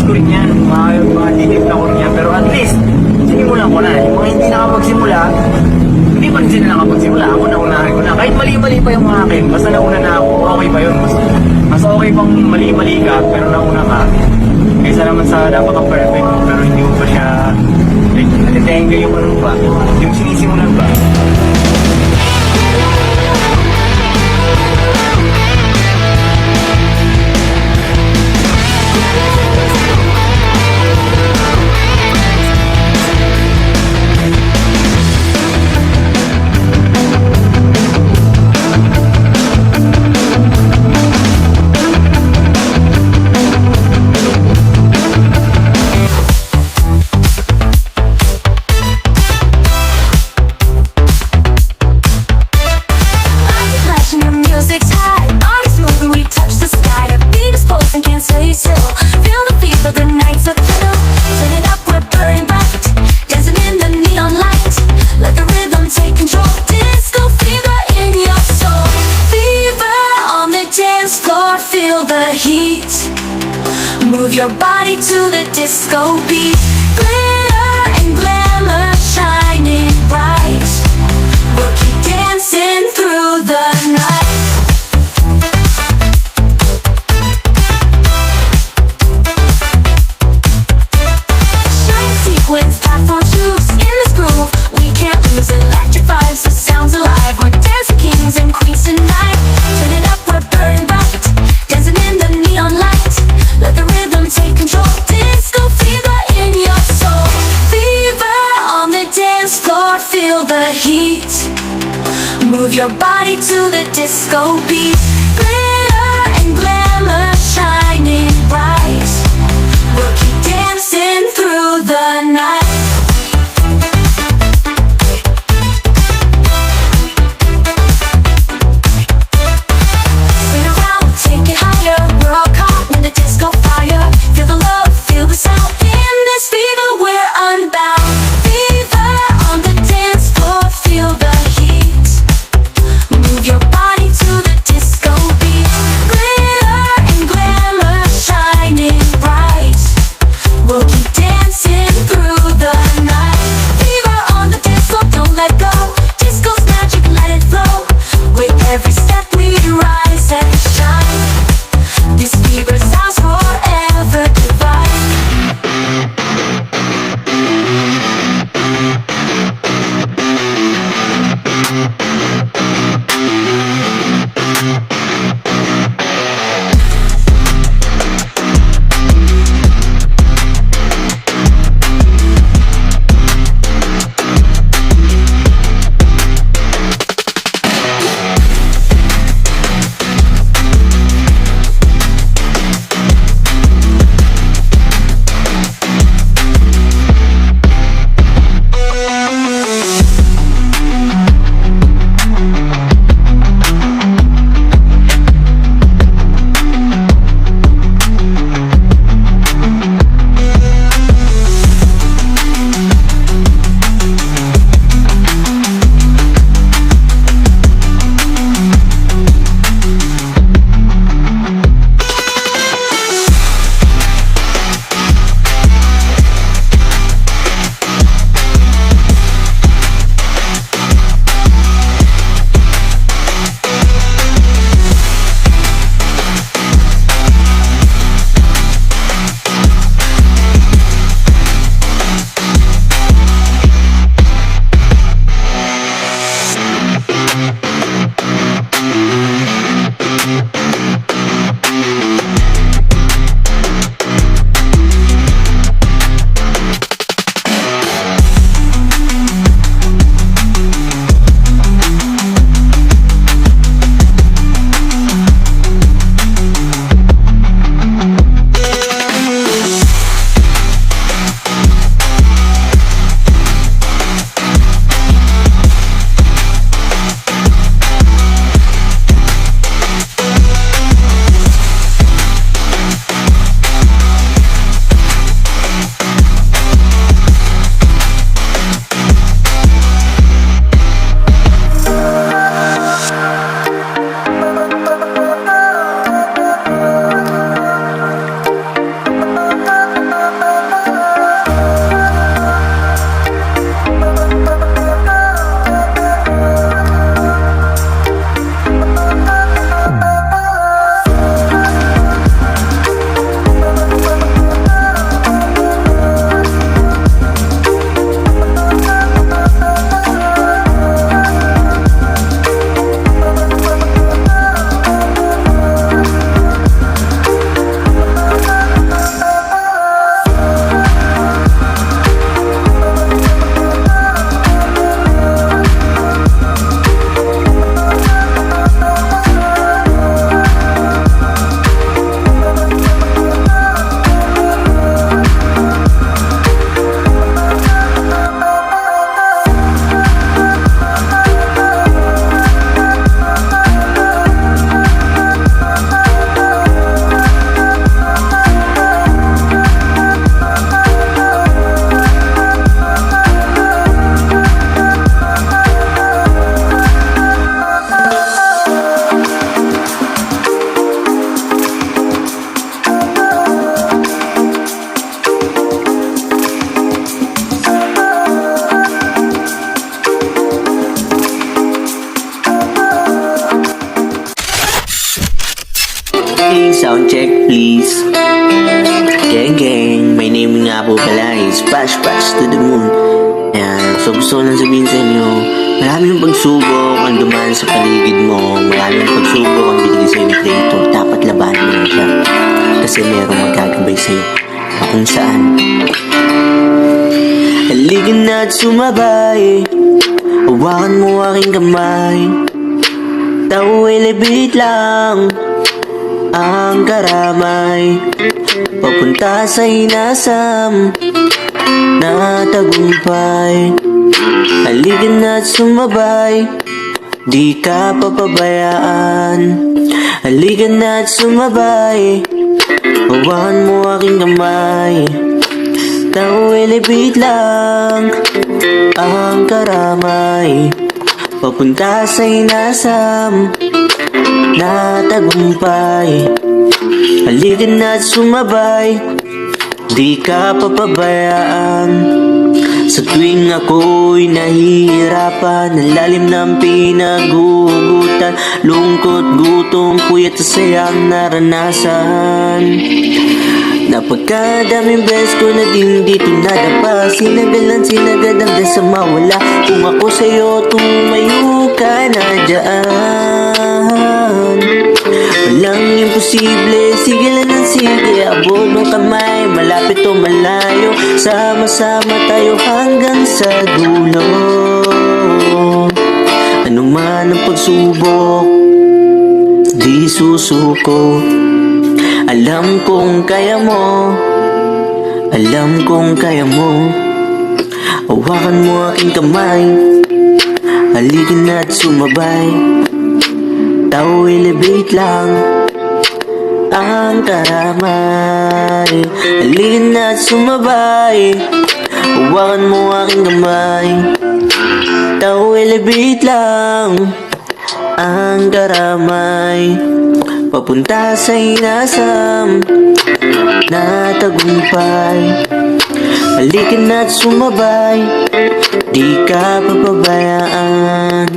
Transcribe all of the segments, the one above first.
ko rin yan, mga titip na ko rin yan. Pero at least, sinimulan ko na. Yung mga hindi nakapagsimula, hindi pa rin sila nakapagsimula. Ako naunahan ko na. Kahit mali-mali pa yung mga akin, basta nauna na ako, okay pa yun. Mas okay pang mali-mali ka, pero nauna ka. Kaysa naman sa napaka-perfect mo, pero hindi mo pa siya, like, natitenga yung ano ba, yung sinisimulan ba. Feel the heat. Move your body to the disco beat. Glitter and glamour shining bright. We'll keep dancing through the night. Shine sequins, platform shoes in this groove. We can't lose. Electric vibes, the sounds alive. We're dancing kings and queens tonight. Turn it up, we're burning bright. Dancing in the neon light. Let the rhythm take control. Disco fever in your soul. Fever on the dance floor. Feel the heat. Move your body to the disco beat. Glitter and glamour shining bright. We'll keep dancing through the night. Your body to the disco Okay, sound check please. Gang gang, my name nga po pala is Splash Splash to the Moon. Ayan, so gusto ko lang sabihin sa inyo, maraming pagsubok ang dumaan sa paligid mo, maraming pagsubok ang binigay sa'yo ni Creator, dapat labanan mo lang siya. Kasi merong magagabay sa'yo na kung saan. Halika na at sumabay, hawakan mo aking kamay, tao elevate lang ang karamay, papunta sa inasam na tagumpay. Halika na at sumabay, di ka papabayaan. Halika na at sumabay, hawakan mo aking kamay, tao elevate lang ang karamay, papunta sa inasam na tagumpay. Halika na at sumabay, di ka papabayaan. Sa tuwing ako'y nahihirapan, ang lalim ng pinagugutan, lungkot, gutom, puyat at sayang naranasan. Napagkadaming beses ko na din dito nadapa, sinagalan, sinagadang sa mawala. Kung ako sa'yo, tumayo ka na dyan. Walang imposible, sige lang ng sige, abot ng kamay, malapit o malayo, sama-sama tayo hanggang sa dulo. Anong man ang pagsubok, di susuko. Alam kong kaya mo, alam kong kaya mo. Hawakan mo aking kamay, halika na at sumabay, tao elevate lang ang karamay. Halika na at sumabay, hawakan mo aking kamay, tao elevate lang ang karamay, papunta sa inasam na tagumpay. Halika na at sumabay, di ka papabayaan.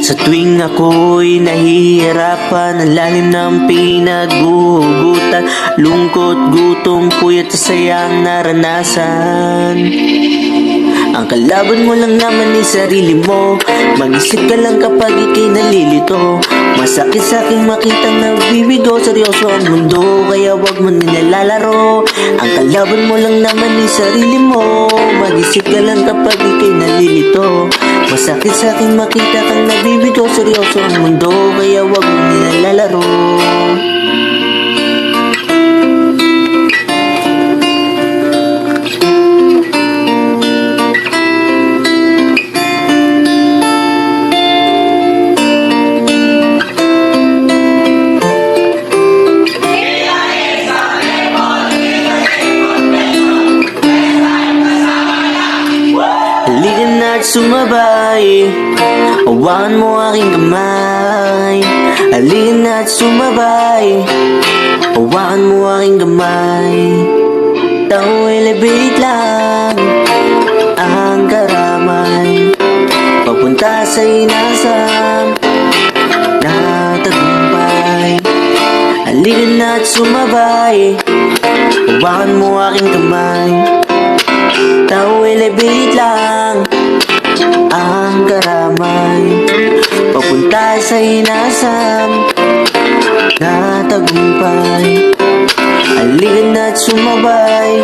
Sa tuwing ako'y nahihirapan, ang lalim ng pinagugutan, lungkot, gutom, puyat at sayang naranasan. Ang kalaban mo lang naman ay sarili mo, mag-isip ka lang kapag ika'y nalilito. Masakit sa aking makitang nagbibigo, seryoso ang mundo, kaya wag mo nilalaro. Ang kalaban mo lang naman ay sarili mo, mag-isip ka lang kapag ika'y nalilito. Masakit sa aking makita kang nagbibigo, seryoso ang mundo, kaya wag mo nilalaro. Halika na at sumabay, hawakan mo aking kamay. Halika na at sumabay, hawakan mo aking kamay, tao elevate lang ang karamay, papunta sa inasam na tagumpay. Halika na at sumabay, hawakan mo aking kamay, tao elevate lang ang karamay, papunta sa inasam na tagumpay. Halika na at sumabay,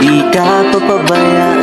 di ka papabayaan.